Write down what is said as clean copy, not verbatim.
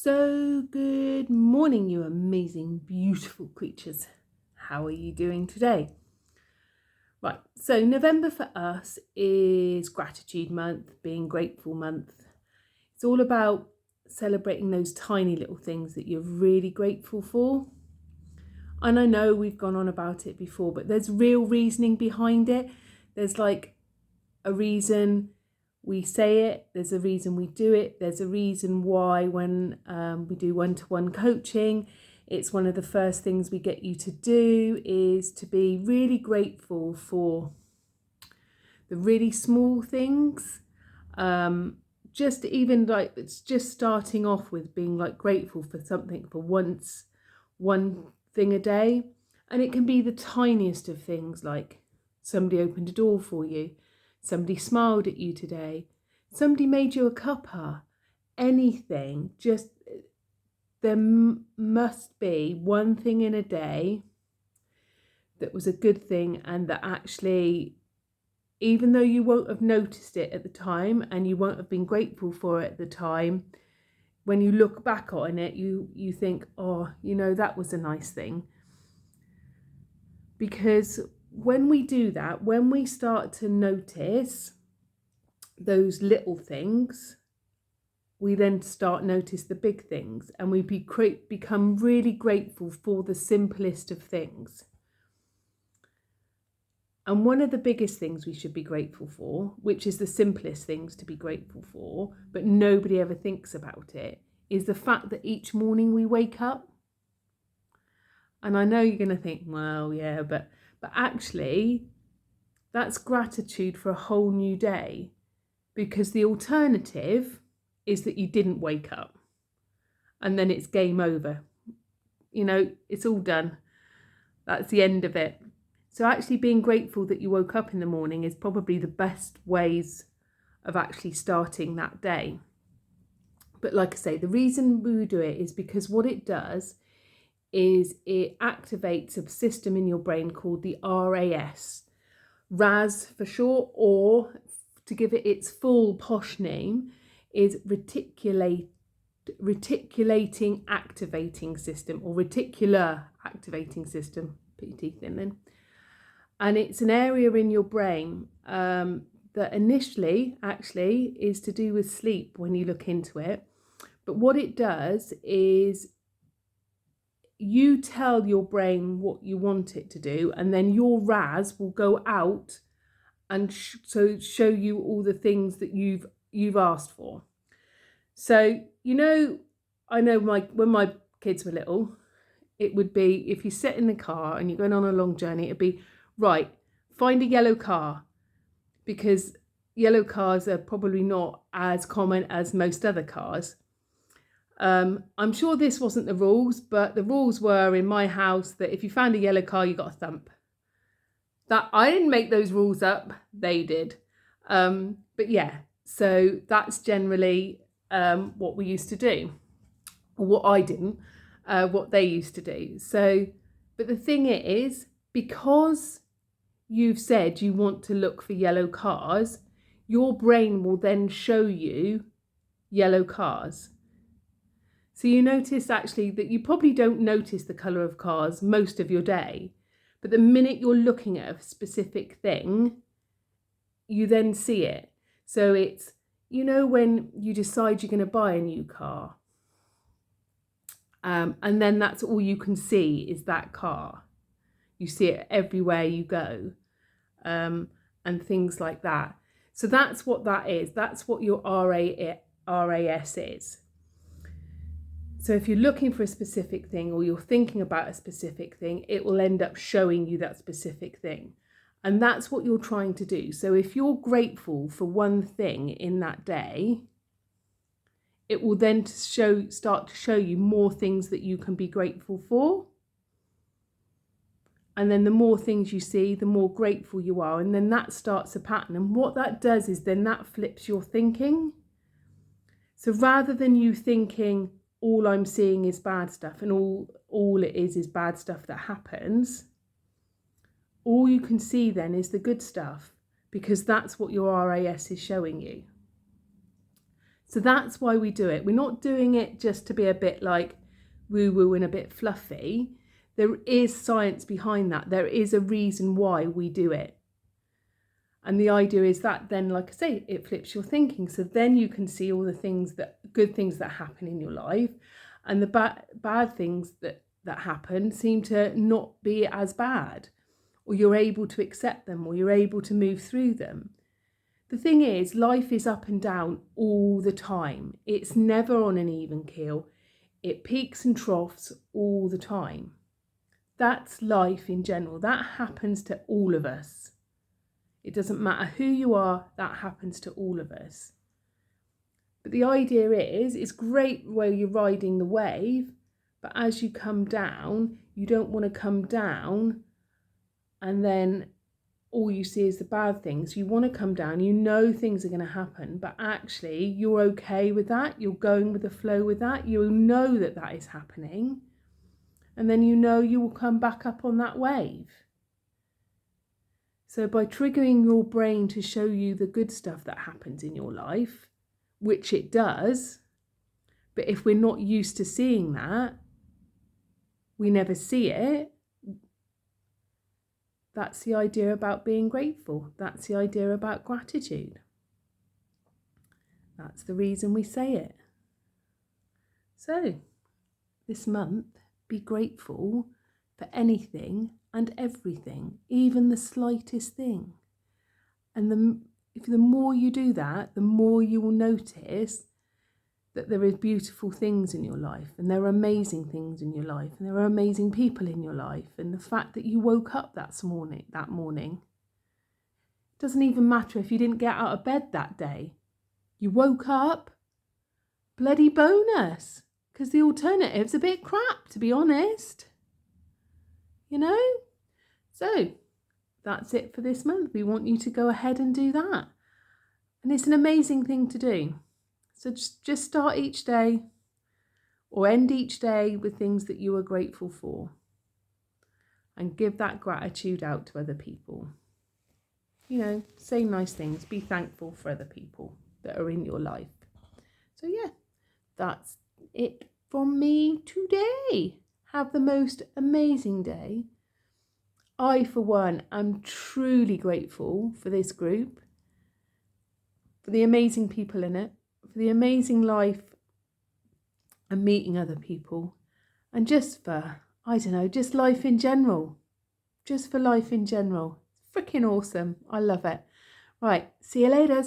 So, good morning, you amazing, beautiful creatures. How are you doing today? Right, so November for us is gratitude month, being grateful month. It's all about celebrating those tiny little things that you're really grateful for. And I know we've gone on about it before, but there's real reasoning behind it. There's like a reason we say it, there's a reason we do it, there's a reason why when we do one-to-one coaching, it's one of the first things we get you to do is to be really grateful for the really small things. Just even like it's just starting off with being like grateful for something for once, one thing a day. And it can be the tiniest of things, like somebody opened a door for you, somebody smiled at you today, somebody made you a cuppa, anything. Just there must be one thing in a day that was a good thing, and that actually, even though you won't have noticed it at the time and you won't have been grateful for it at the time, when you look back on it, you think, oh, that was a nice thing. Because when we do that, when we start to notice those little things, we then start notice the big things, and we become really grateful for the simplest of things. And one of the biggest things we should be grateful for, which is the simplest things to be grateful for, but nobody ever thinks about it, is the fact that each morning we wake up. And I know you're going to think, well, yeah, but actually, that's gratitude for a whole new day, because the alternative is that you didn't wake up and then it's game over. It's all done. That's the end of it. So actually being grateful that you woke up in the morning is probably the best ways of actually starting that day. But like I say, the reason we do it is because what it does is it activates a system in your brain called the RAS for short, or to give it its full posh name, is reticulating activating system, or reticular activating system. Put your teeth in then. And it's an area in your brain that initially actually is to do with sleep when you look into it. But what it does is you tell your brain what you want it to do, and then your RAS will go out and show you all the things that you've asked for. So, I know when my kids were little, it would be, if you sit in the car and you're going on a long journey, it'd be, right, find a yellow car, because yellow cars are probably not as common as most other cars. I'm sure this wasn't the rules, but the rules were in my house that if you found a yellow car, you got a thump. That I didn't make those rules up, they did. But yeah, so that's generally what we used to do, or what I didn't, what they used to do. So, but the thing is, because you've said you want to look for yellow cars, your brain will then show you yellow cars. So you notice actually that you probably don't notice the colour of cars most of your day, but the minute you're looking at a specific thing, you then see it. So it's, when you decide you're going to buy a new car, and then that's all you can see is that car. You see it everywhere you go, and things like that. So that's what that is. That's what your RAS is. So if you're looking for a specific thing, or you're thinking about a specific thing, it will end up showing you that specific thing. And that's what you're trying to do. So if you're grateful for one thing in that day, it will then start to show you more things that you can be grateful for. And then the more things you see, the more grateful you are. And then that starts a pattern. And what that does is then that flips your thinking. So rather than you thinking, all I'm seeing is bad stuff, and all it is bad stuff that happens, all you can see then is the good stuff, because that's what your RAS is showing you. So that's why we do it. We're not doing it just to be a bit like woo-woo and a bit fluffy. There is science behind that. There is a reason why we do it. And the idea is that then, like I say, it flips your thinking. So then you can see all the things good things that happen in your life, and the bad things that happen seem to not be as bad, or you're able to accept them, or you're able to move through them. The thing is, life is up and down all the time. It's never on an even keel. It peaks and troughs all the time. That's life in general. That happens to all of us. It doesn't matter who you are, that happens to all of us. But the idea is, it's great where you're riding the wave, but as you come down, you don't want to come down and then all you see is the bad things. You want to come down, you know things are going to happen, but actually you're okay with that. You're going with the flow with that. You know that that is happening. And then you know you will come back up on that wave. So by triggering your brain to show you the good stuff that happens in your life, which it does, but if we're not used to seeing that, we never see it. That's the idea about being grateful. That's the idea about gratitude. That's the reason we say it. So, this month, be grateful for anything and everything, even the slightest thing. And the more you do that, the more you will notice that there is beautiful things in your life, and there are amazing things in your life, and there are amazing people in your life, and the fact that you woke up that morning, it doesn't even matter if you didn't get out of bed that day. You woke up, bloody bonus, because the alternative's a bit crap, to be honest. You know? So, that's it for this month. We want you to go ahead and do that. And it's an amazing thing to do. So just start each day or end each day with things that you are grateful for, and give that gratitude out to other people. You know, say nice things, be thankful for other people that are in your life. So yeah, that's it from me today. Have the most amazing day. I, for one, am truly grateful for this group, for the amazing people in it, for the amazing life and meeting other people, and just for, I don't know, just life in general. Just for life in general. Freaking awesome. I love it. Right, see you later.